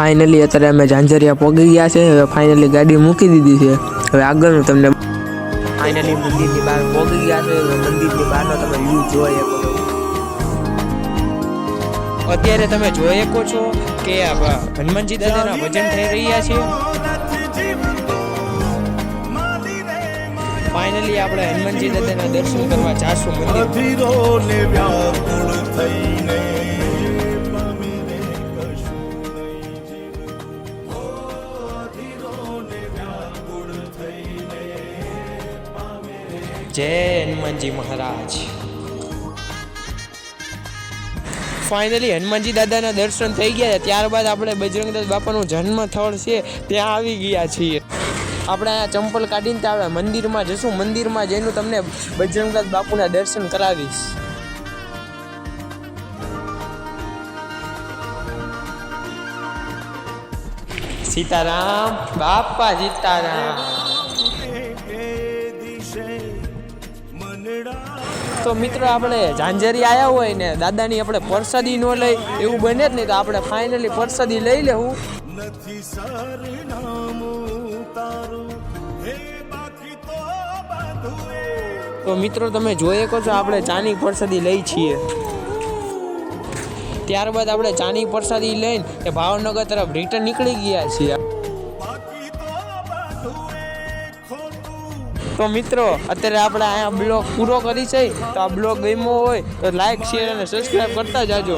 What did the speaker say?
Finally અત્યારે અમે ઝાંઝરિયા પહોંચી ગયા છે. હવે ફાઇનલી ગાડી મૂકી દીધી છે. હવે આગળનું તમને ફાઇનલી મંદિરની બહાર પહોંચી ગયા છે. મંદિરની બહારનો તમે વ્યૂ જોઈ શકો છો. અત્યારે તમે જોઈ શકો છો કે હનુમાનજી દાદાના ભજન થઈ રહ્યા છે. ફાઇનલી આપણે હનુમાનજી દાદાના દર્શન કરવા જાશું મંદિર. જય હનુમાનજી મહારાજ. ફાઇનલી હનુમાનજી દાદાના દર્શન થઈ ગયા. ત્યારબાદ આપણે બજરંગદાસ બાપાનું જન્મ સ્થળ છે ત્યાં આવી ગયા છીએ. આપણે અહીંયા ચંપલ કાઢીને ત્યાં આપણે મંદિરમાં જશું. મંદિરમાં જઈને તમને બજરંગદાસ બાપુના દર્શન કરાવીશ. સીતારામ બાપા સીતારામ. તો મિત્રો આપણે ઝાંઝરી આવ્યા હોય ને દાદાની આપણે પ્રસાદી ન લઈ એવું બને જ નહીં, તો આપણે ફાઇનલી પ્રસાદી લઈ લેવું. તો મિત્રો તમે જોઈ શકો છો આપણે ચાની પ્રસાદી લઈ છીએ. ત્યારબાદ આપણે ચાની પ્રસાદી લઈને એ ભાવનગર તરફ રિટર્ન નીકળી ગયા છીએ. તો મિત્રો અત્યારે આપણે અહીંયા બ્લોગ પૂરો કરી છે. તો આ બ્લોગ ગમ્યો હોય તો લાઈક, શેર અને સબસ્ક્રાઈબ કરતા જાજો.